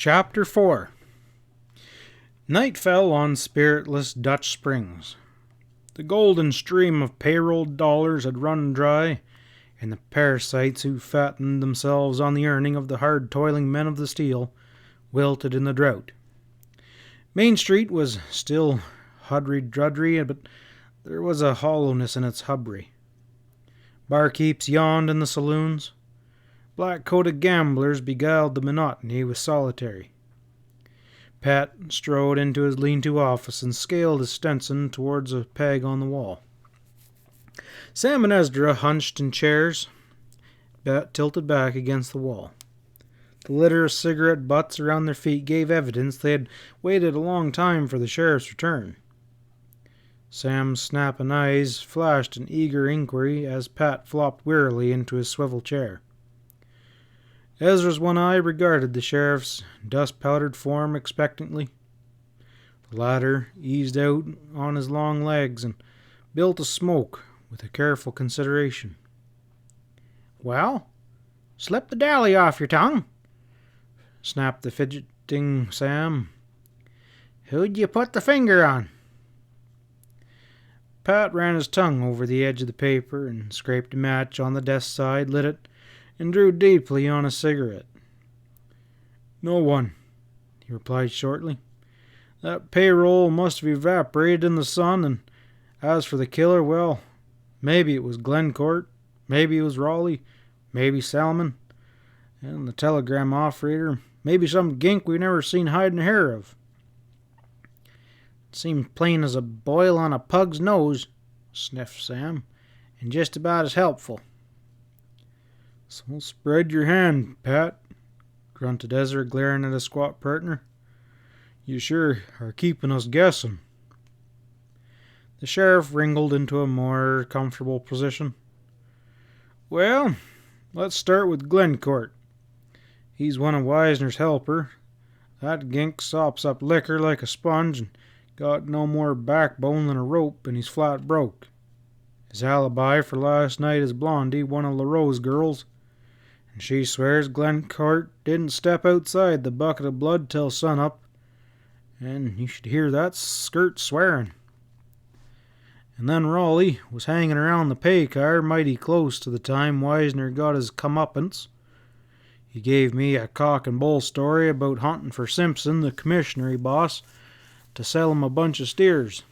Chapter 4. Night fell on spiritless Dutch Springs. The golden stream of payroll dollars had run dry, and the parasites who fattened themselves on the earning of the hard-toiling men of the steel wilted in the drought. Main Street was still hudry-drudry, but there was a hollowness in its hubry. Barkeeps yawned in the saloons. Black-coated gamblers beguiled the monotony with solitary. Pat strode into his lean-to office and scaled his Stinkin towards a peg on the wall. Sam and Ezra hunched in chairs, tilted back against the wall. The litter of cigarette butts around their feet gave evidence they had waited a long time for the sheriff's return. Sam's snapping eyes flashed an eager inquiry as Pat flopped wearily into his swivel chair. Ezra's one eye regarded the sheriff's dust-powdered form expectantly. The latter eased out on his long legs and built a smoke with a careful consideration. "Well, slip the dally off your tongue," snapped the fidgeting Sam. "Who'd you put the finger on?" Pat ran his tongue over the edge of the paper and scraped a match on the desk side, lit it, and drew deeply on a cigarette. "No one," he replied shortly. "That payroll must have evaporated in the sun, and as for the killer, well, maybe it was Glencourt, maybe it was Raleigh, maybe Salmon, and the telegram operator, maybe some gink we never seen hide and hair of. It seemed plain as a boil on a pug's nose," sniffed Sam, "and just about as helpful." "So spread your hand, Pat," grunted Ezra, glaring at his squat partner. "You sure are keeping us guessing." The sheriff wriggled into a more comfortable position. "Well, let's start with Glencourt. He's one of Wisner's helper. That gink sops up liquor like a sponge and got no more backbone than a rope, and he's flat broke. His alibi for last night is Blondie, one of LaRoe's girls, and she swears Glencourt didn't step outside the bucket of blood till sunup, and you should hear that skirt swearing. And then Raleigh was hanging around the pay car mighty close to the time Wisner got his comeuppance. He gave me a cock and bull story about hunting for Simpson, the commissionary boss, to sell him a bunch of steers.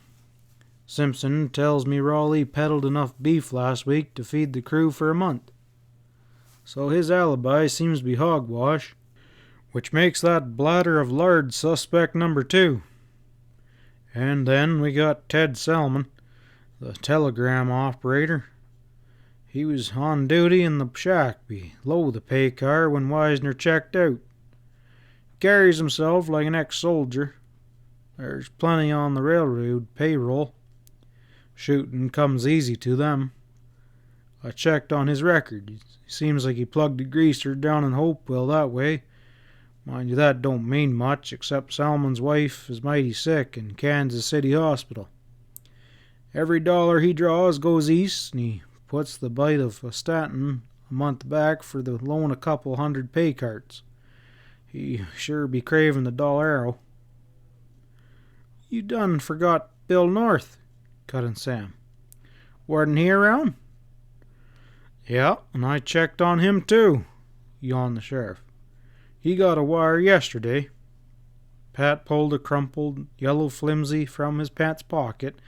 Simpson tells me Raleigh peddled enough beef last week to feed the crew for a month. So his alibi seems to be hogwash, which makes that bladder of lard suspect number 2. And then we got Ted Salmon, the telegram operator. He was on duty in the shack below the pay car when Wisner checked out. Carries himself like an ex-soldier. There's plenty on the railroad payroll. Shooting comes easy to them. I checked on his record. He seems like he plugged a greaser down in Hopewell that way. Mind you, that don't mean much, except Salmon's wife is mighty sick in Kansas City Hospital. Every dollar he draws goes east, and he puts the bite of a statin a month back for the loan a couple hundred pay carts. He sure be craving the $1. "You done forgot Bill North," cut in Sam. "Wasn't he around?" "Yeah, and I checked on him too," yawned the sheriff. "He got a wire yesterday." Pat pulled a crumpled yellow flimsy from his pants pocket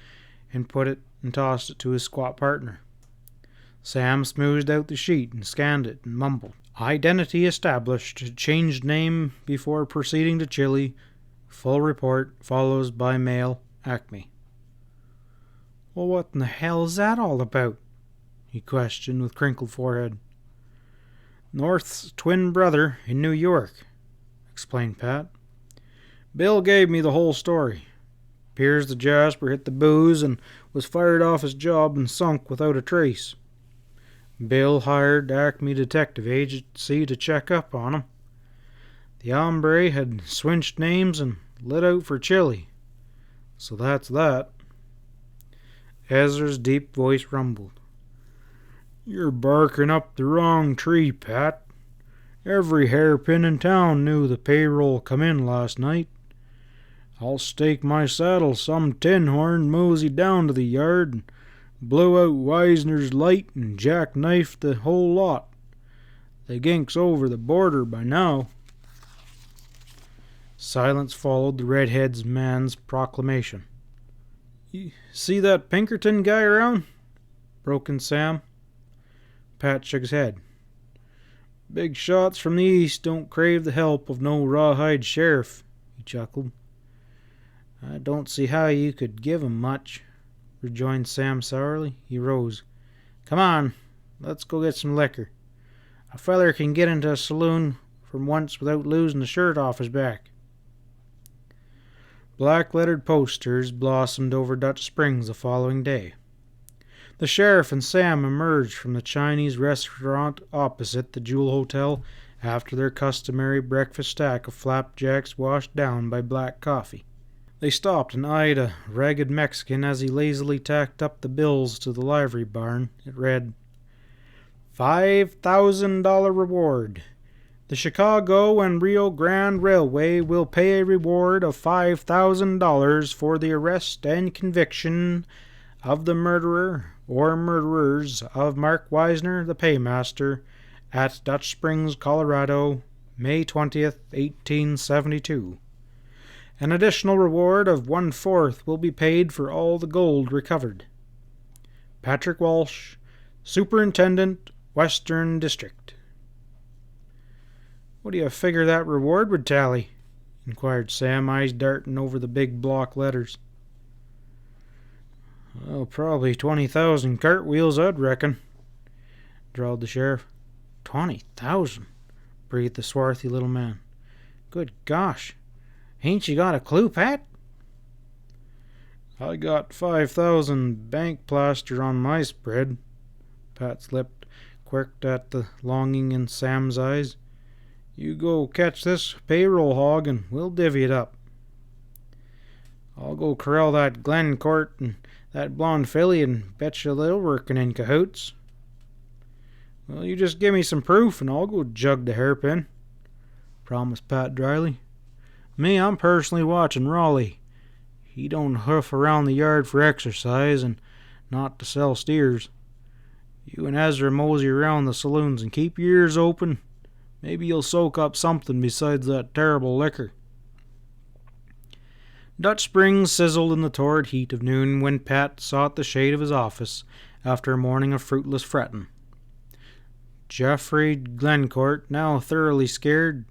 and put it and tossed it to his squat partner. Sam smoothed out the sheet and scanned it and mumbled. "Identity established. Changed name before proceeding to Chile. Full report follows by mail. Acme." "Well, what in the hell is that all about?" he questioned with crinkled forehead. "North's twin brother in New York," explained Pat. "Bill gave me the whole story. 'Pears the Jasper hit the booze and was fired off his job and sunk without a trace. Bill hired Acme Detective Agency to check up on him. The hombre had swinched names and lit out for Chile. So that's that." Ezra's deep voice rumbled. "You're barking up the wrong tree, Pat. Every hairpin in town knew the payroll come in last night. I'll stake my saddle some tin horn moseyed down to the yard and blew out Wisner's light and jackknifed the whole lot. The gink's over the border by now." Silence followed the redhead's man's proclamation. "You see that Pinkerton guy around?" broke in Sam. Pat shook his head. "Big shots from the east don't crave the help of no rawhide sheriff," he chuckled. "I don't see how you could give 'em much," rejoined Sam sourly. He rose. "Come on, let's go get some liquor. A feller can get into a saloon from once without losing the shirt off his back." Black-lettered posters blossomed over Dutch Springs the following day. The sheriff and Sam emerged from the Chinese restaurant opposite the Jewel Hotel after their customary breakfast stack of flapjacks washed down by black coffee. They stopped and eyed a ragged Mexican as he lazily tacked up the bills to the livery barn. It read, $5,000 reward. The Chicago and Rio Grande Railway will pay a reward of $5,000 for the arrest and conviction of the murderer or murderers of Mark Wisner, the paymaster, at Dutch Springs, Colorado, May 20th, 1872. An additional reward of 1/4 will be paid for all the gold recovered. Patrick Walsh, Superintendent, Western District. "What do you figure that reward would tally?" inquired Sam, eyes darting over the big block letters. "Well, probably 20,000 cartwheels, I'd reckon," drawled the sheriff. 20,000, breathed the swarthy little man. "Good gosh, ain't you got a clue, Pat?" "I got 5,000 bank plaster on my spread." Pat's lip quirked at the longing in Sam's eyes. "You go catch this payroll hog and we'll divvy it up." "I'll go corral that Glencourt and that blonde filly and betcha they're working in cahoots." "Well, you just give me some proof and I'll go jug the hairpin," promised Pat dryly. "Me, I'm personally watching Raleigh. He don't hoof around the yard for exercise and not to sell steers. You and Ezra mosey around the saloons and keep your ears open. Maybe you'll soak up something besides that terrible liquor." Dutch Springs sizzled in the torrid heat of noon when Pat sought the shade of his office after a morning of fruitless fretting. Geoffrey Glencourt, now thoroughly scared,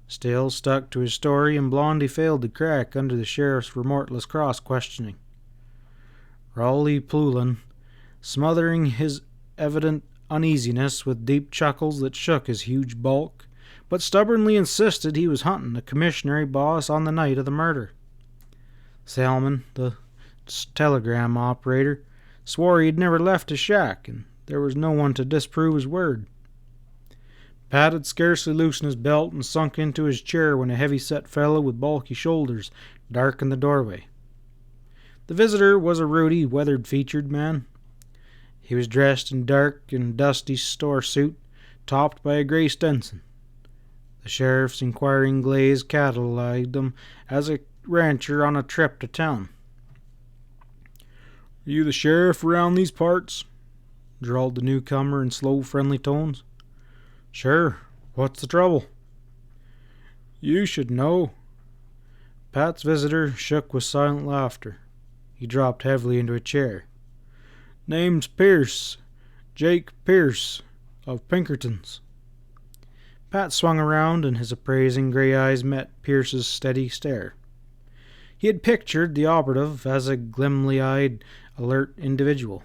still stuck to his story, and Blondie failed to crack under the sheriff's remorseless cross-questioning. Raleigh Poulin, smothering his evident uneasiness with deep chuckles that shook his huge bulk, but stubbornly insisted he was hunting the commissionary boss on the night of the murder. Salmon, the telegram operator, swore he'd never left his shack, and there was no one to disprove his word. Pat had scarcely loosened his belt and sunk into his chair when a heavy-set fellow with bulky shoulders darkened the doorway. The visitor was a ruddy, weathered-featured man. He was dressed in dark and dusty store suit, topped by a gray Stinson. The sheriff's inquiring glaze cataloged him as a rancher on a trip to town. "Are you the sheriff around these parts?" drawled the newcomer in slow, friendly tones. "Sure. What's the trouble?" "You should know." Pat's visitor shook with silent laughter. He dropped heavily into a chair. "Name's Pierce. Jake Pierce, of Pinkerton's." Pat swung around, and his appraising gray eyes met Pierce's steady stare. He had pictured the operative as a glimly-eyed, alert individual.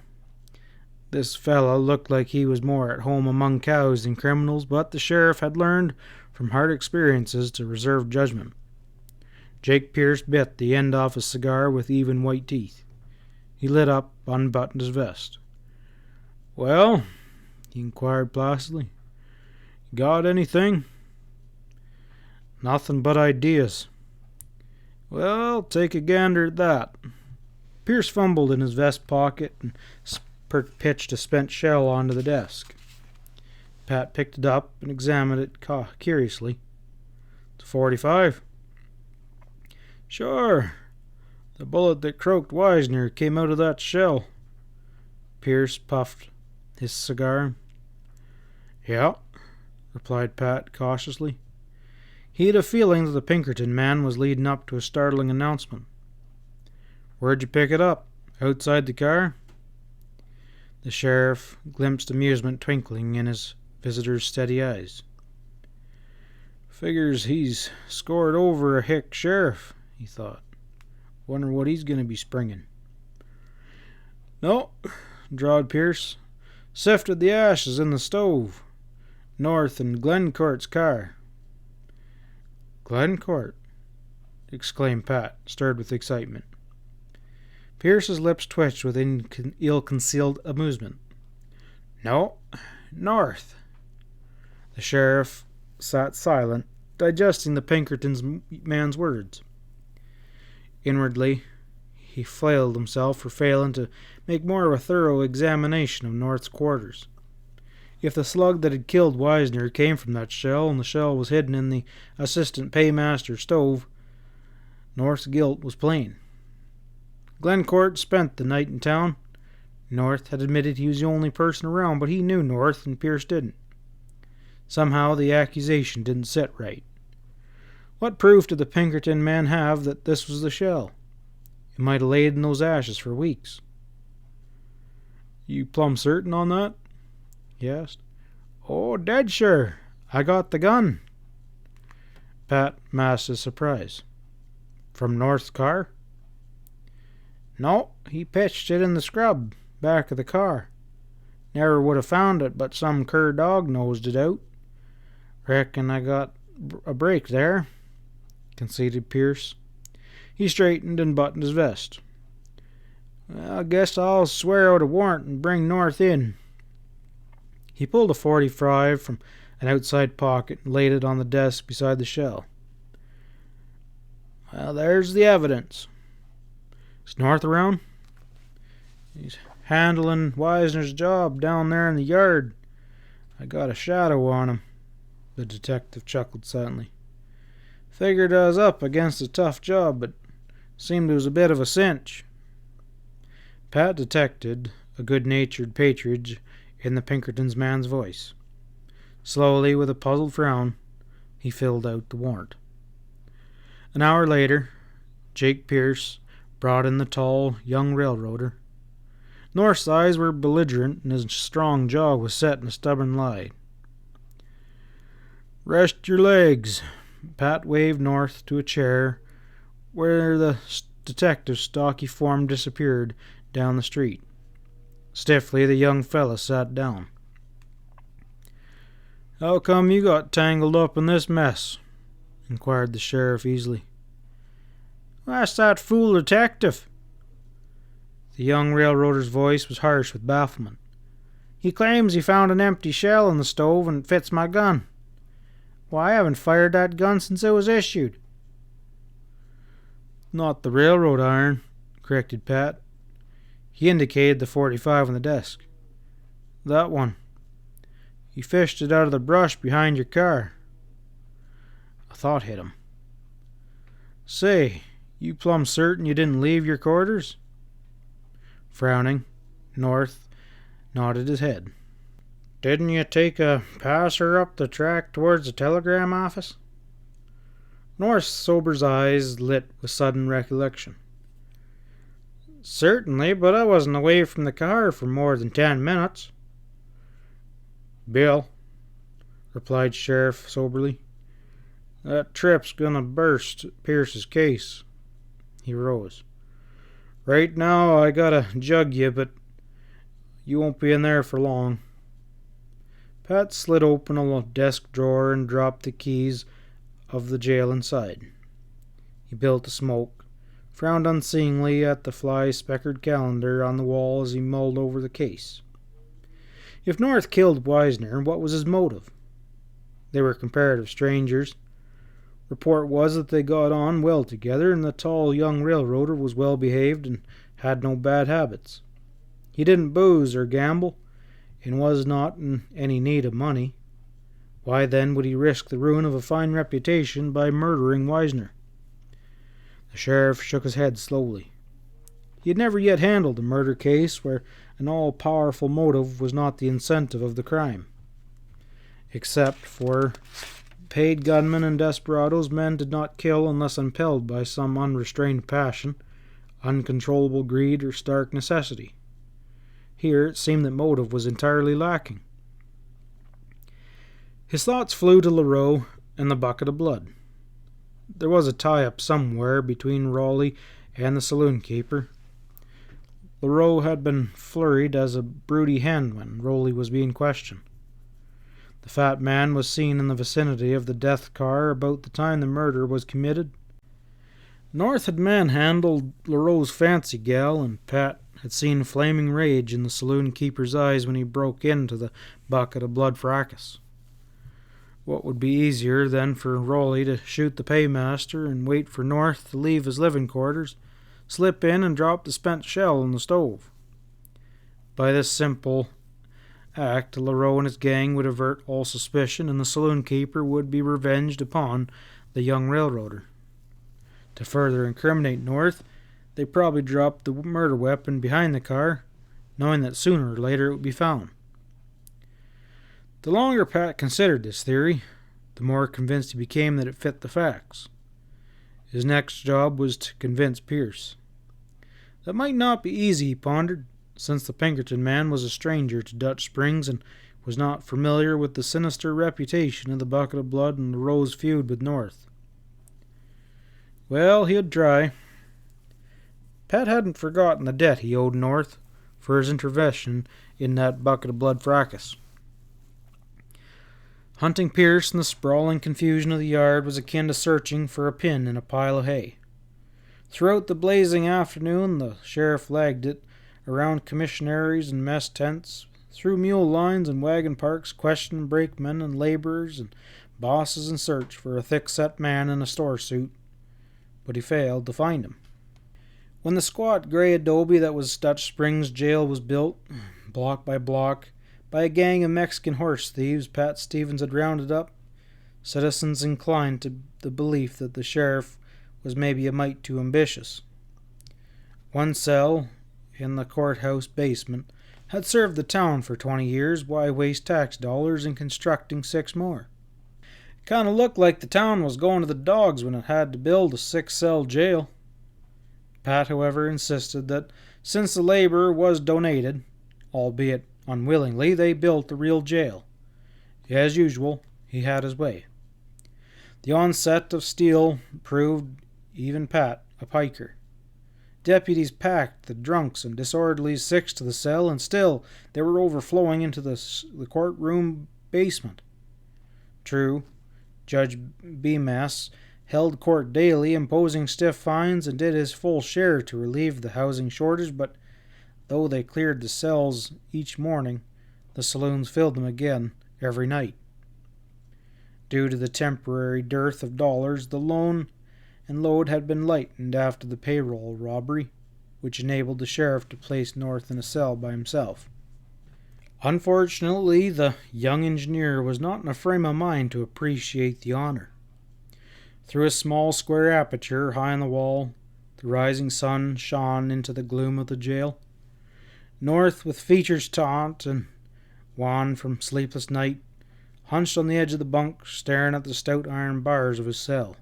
This fellow looked like he was more at home among cows than criminals, but the sheriff had learned from hard experiences to reserve judgment. Jake Pierce bit the end off his cigar with even white teeth. He lit up, unbuttoned his vest. "Well," he inquired placidly, "got anything?" "Nothing but ideas." "Well, take a gander at that." Pierce fumbled in his vest pocket and pitched a spent shell onto the desk. Pat picked it up and examined it curiously. It's a 45. Sure. The bullet that croaked Wisner came out of that shell. Pierce puffed his cigar. Yeah, replied Pat cautiously. He had a feeling that the Pinkerton man was leading up to a startling announcement. Where'd you pick it up? Outside the car? The sheriff glimpsed amusement twinkling in his visitor's steady eyes. Figures he's scored over a hick sheriff, he thought. Wonder what he's going to be springing. No, drawled Pierce. Sifted the ashes in the stove. North in Glencourt's car. Glencourt? Exclaimed Pat, stirred with excitement. Pierce's lips twitched with ill-concealed amusement. No, North. The sheriff sat silent, digesting the Pinkerton's man's words. Inwardly, he flailed himself for failing to make more of a thorough examination of North's quarters. If the slug that had killed Wisner came from that shell, and the shell was hidden in the assistant paymaster's stove, North's guilt was plain. Glencourt spent the night in town. North had admitted he was the only person around, but he knew North and Pierce didn't. Somehow the accusation didn't sit right. What proof did the Pinkerton man have that this was the shell? It might have laid in those ashes for weeks. You plumb certain on that? He asked. Oh, dead sure. I got the gun. Pat masked his surprise. From North's car? No, he pitched it in the scrub, back of the car. Never would have found it, but some cur dog nosed it out. Reckon I got a break there, conceded Pierce. He straightened and buttoned his vest. Well, I guess I'll swear out a warrant and bring North in. He pulled a 45 from an outside pocket and laid it on the desk beside the shell. Well, there's the evidence. Is North around? He's handling Wisner's job down there in the yard. I got a shadow on him. The detective chuckled silently. Figured I was up against a tough job, but seemed it was a bit of a cinch. Pat detected a good-natured patronage in the Pinkerton's man's voice. Slowly, with a puzzled frown, he filled out the warrant. An hour later, Jake Pierce brought in the tall, young railroader. North's eyes were belligerent, and his strong jaw was set in a stubborn lie. Rest your legs. Pat waved North to a chair where the detective's stocky form disappeared down the street. Stiffly, the young fella sat down. How come you got tangled up in this mess? Inquired the sheriff easily. That's that fool detective. The young railroader's voice was harsh with bafflement. He claims he found an empty shell in the stove and it fits my gun. Why, I haven't fired that gun since it was issued. Not the railroad iron, corrected Pat. He indicated the 45 on the desk. That one. You fished it out of the brush behind your car. A thought hit him. Say, you plumb certain you didn't leave your quarters? Frowning, North nodded his head. Didn't you take a passer up the track towards the telegram office? North's sober eyes lit with sudden recollection. Certainly, but I wasn't away from the car for more than 10 minutes. Bill, replied Sheriff soberly, that trip's gonna burst Pierce's case. He rose. Right now I gotta jug you, but you won't be in there for long. Pat slid open a desk drawer and dropped the keys of the jail inside. He built a smoke, frowned unseeingly at the fly-speckered calendar on the wall as he mulled over the case. If North killed Wisner, what was his motive? They were comparative strangers. Report was that they got on well together, and the tall young railroader was well behaved and had no bad habits. He didn't booze or gamble, and was not in any need of money. Why then would he risk the ruin of a fine reputation by murdering Wisner? The sheriff shook his head slowly. He had never yet handled a murder case where an all-powerful motive was not the incentive of the crime. Except for paid gunmen and desperados, men did not kill unless impelled by some unrestrained passion, uncontrollable greed, or stark necessity. Here it seemed that motive was entirely lacking. His thoughts flew to Leroux and the bucket of blood. There was a tie-up somewhere between Raleigh and the saloon-keeper. Leroux had been flurried as a broody hen when Raleigh was being questioned. The fat man was seen in the vicinity of the death car about the time the murder was committed. North had manhandled Leroux's fancy gal, and Pat had seen flaming rage in the saloon-keeper's eyes when he broke into the bucket of blood fracas. What would be easier than for Raleigh to shoot the paymaster and wait for North to leave his living quarters, slip in and drop the spent shell in the stove? By this simple act, Leroux and his gang would avert all suspicion, and the saloon-keeper would be revenged upon the young railroader. To further incriminate North, they probably dropped the murder weapon behind the car, knowing that sooner or later it would be found. The longer Pat considered this theory, the more convinced he became that it fit the facts. His next job was to convince Pierce. That might not be easy, he pondered, since the Pinkerton man was a stranger to Dutch Springs and was not familiar with the sinister reputation of the bucket of blood and the Rose feud with North. Well, he'd try. Pat hadn't forgotten the debt he owed North for his intervention in that bucket of blood fracas. Hunting Pierce in the sprawling confusion of the yard was akin to searching for a pin in a pile of hay. Throughout the blazing afternoon, the sheriff lagged it around commissionaries and mess tents, through mule lines and wagon parks, questioning brakemen and laborers and bosses in search for a thick-set man in a store suit, but he failed to find him. When the squat gray adobe that was Dutch Springs jail was built, block by block, by a gang of Mexican horse thieves Pat Stevens had rounded up, citizens inclined to the belief that the sheriff was maybe a mite too ambitious. One cell in the courthouse basement had served the town for 20 years. Why waste tax dollars in constructing 6 more? It kind of looked like the town was going to the dogs when it had to build a 6-cell jail. Pat, however, insisted that since the labor was donated, albeit unwillingly, they built the real jail. As usual, he had his way. The onset of steel proved even Pat a piker. Deputies packed the drunks and disorderlies 6 to the cell, and still they were overflowing into the courtroom basement. True, Judge Bemas held court daily, imposing stiff fines, and did his full share to relieve the housing shortage, but though they cleared the cells each morning, the saloons filled them again every night. Due to the temporary dearth of dollars, the loan and load had been lightened after the payroll robbery, which enabled the sheriff to place North in a cell by himself. Unfortunately, the young engineer was not in a frame of mind to appreciate the honor. Through a small square aperture high on the wall, the rising sun shone into the gloom of the jail. North, with features taut and wan from sleepless night, hunched on the edge of the bunk, staring at the stout iron bars of his cell.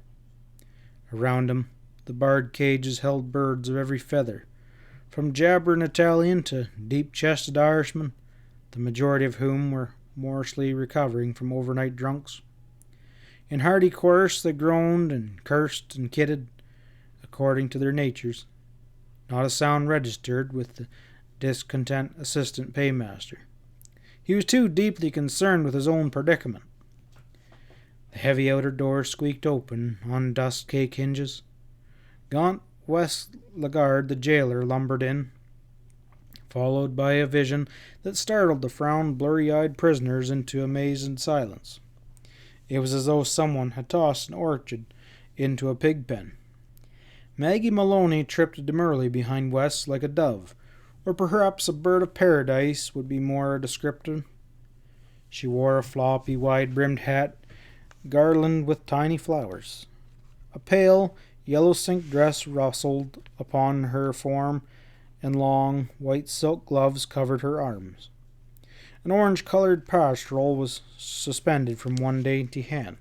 Around him, the barred cages held birds of every feather, from jabbering Italian to deep-chested Irishmen, the majority of whom were mostly recovering from overnight drunks. In hearty chorus they groaned and cursed and kidded, according to their natures. Not a sound registered with the discontent assistant paymaster. He was too deeply concerned with his own predicament. The heavy outer door squeaked open on dust-cake hinges. Gaunt Wes Lagarde, the jailer, lumbered in, followed by a vision that startled the frowned, blurry-eyed prisoners into amazed silence. It was as though someone had tossed an orchid into a pig pen. Maggie Maloney tripped demurely behind Wes like a dove, or perhaps a bird of paradise would be more descriptive. She wore a floppy, wide-brimmed hat, garlanded with tiny flowers. A pale, yellow silk dress rustled upon her form, and long, white silk gloves covered her arms. An orange-colored pastoral was suspended from one dainty hand.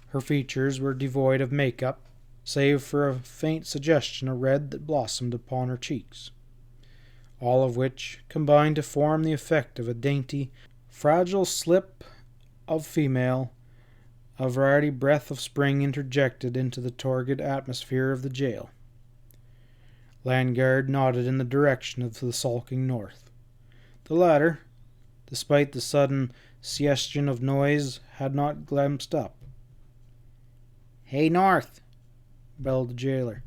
Her features were devoid of make-up, save for a faint suggestion of red that blossomed upon her cheeks, all of which combined to form the effect of a dainty, fragile slip of female, a variety breath of spring interjected into the torpid atmosphere of the jail. Landguard nodded in the direction of the sulking North. The latter, despite the sudden cessation of noise, had not glanced up. "Hey, North," bellowed the jailer.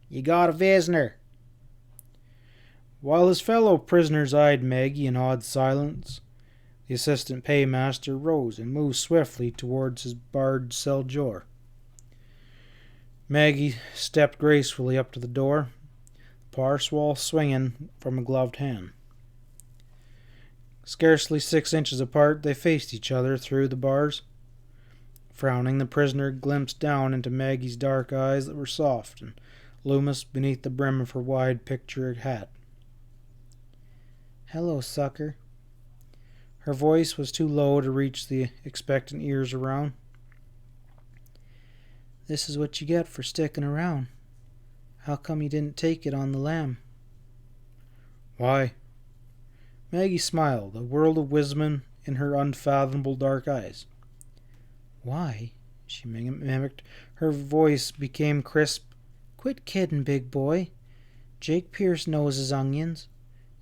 "You got a visitor." While his fellow prisoners eyed Maggie in awed silence, the assistant paymaster rose and moved swiftly towards his barred cell door. Maggie stepped gracefully up to the door, the parcel swinging from a gloved hand. Scarcely 6 inches apart, they faced each other through the bars. Frowning, the prisoner glimpsed down into Maggie's dark eyes that were soft and luminous beneath the brim of her wide picture hat. "Hello, sucker." Her voice was too low to reach the expectant ears around. "This is what you get for sticking around. How come you didn't take it on the lam?" "Why?" Maggie smiled, a world of wisdom in her unfathomable dark eyes. "Why?" she mimicked. Her voice became crisp. "Quit kiddin', big boy. Jake Pierce knows his onions.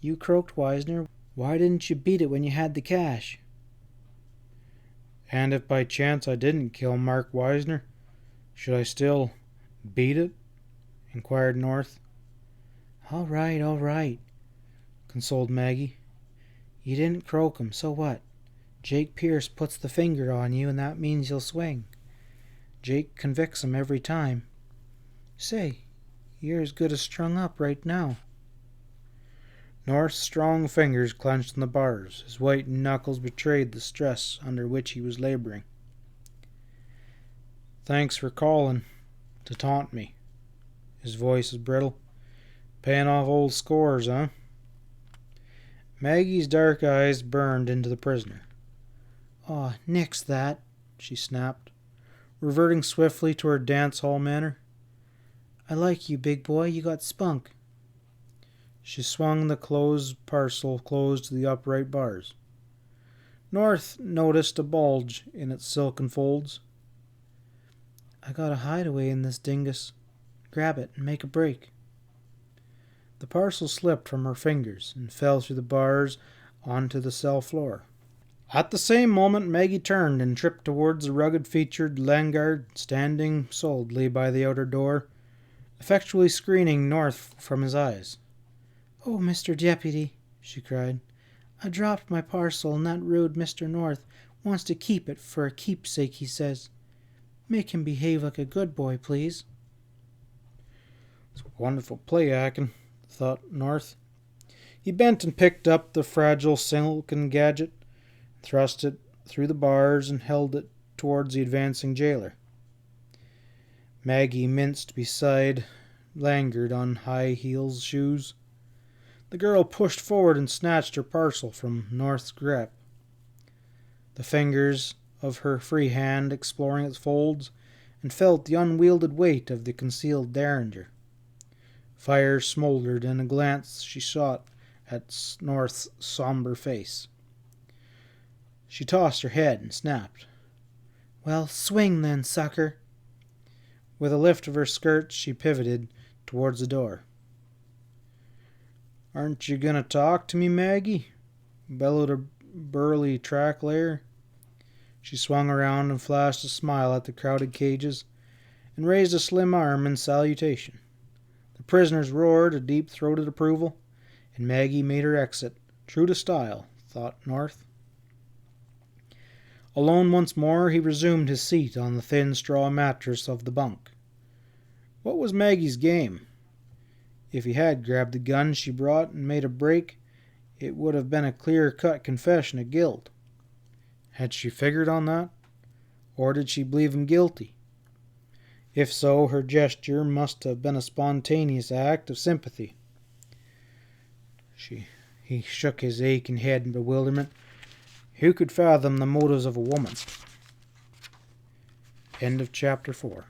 You croaked Wisner. Why didn't you beat it when you had the cash?" "And if by chance I didn't kill Mark Wisner, should I still beat it?" inquired North. All right, consoled Maggie. "You didn't croak him, so what? Jake Pierce puts the finger on you, and that means you'll swing. Jake convicts him every time. Say, you're as good as strung up right now." North's strong fingers clenched on the bars. His white knuckles betrayed the stress under which he was laboring. "Thanks for calling to taunt me." His voice was brittle. "Paying off old scores, huh?" Maggie's dark eyes burned into the prisoner. "Aw, nix that," she snapped, reverting swiftly to her dance-hall manner. "I like you, big boy. You got spunk." She swung the closed parcel close to the upright bars. North noticed a bulge in its silken folds. "I got a hideaway in this dingus. Grab it and make a break." The parcel slipped from her fingers and fell through the bars onto the cell floor. At the same moment, Maggie turned and tripped towards the rugged-featured Landguard standing solidly by the outer door, effectually screening North from his eyes. "Oh, Mr. Deputy," she cried, "I dropped my parcel, and that rude Mr. North wants to keep it for a keepsake, he says. Make him behave like a good boy, please." "It's wonderful play acting," thought North. He bent and picked up the fragile silken gadget, thrust it through the bars, and held it towards the advancing jailer. Maggie minced beside Landguard on high-heeled shoes. The girl pushed forward and snatched her parcel from North's grip. The fingers of her free hand exploring its folds, and felt the unwielded weight of the concealed derringer. Fire smoldered in a glance she shot at North's somber face. She tossed her head and snapped. "Well, swing then, sucker." With a lift of her skirts, she pivoted towards the door. "Aren't you going to talk to me, Maggie?" bellowed a burly track layer. She swung around and flashed a smile at the crowded cages, and raised a slim arm in salutation. The prisoners roared a deep-throated approval, and Maggie made her exit, true to style, thought North. Alone once more, he resumed his seat on the thin straw mattress of the bunk. What was Maggie's game? If he had grabbed the gun she brought and made a break, it would have been a clear-cut confession of guilt. Had she figured on that? Or did she believe him guilty? If so, her gesture must have been a spontaneous act of sympathy. He shook his aching head in bewilderment. Who could fathom the motives of a woman? End of chapter 4.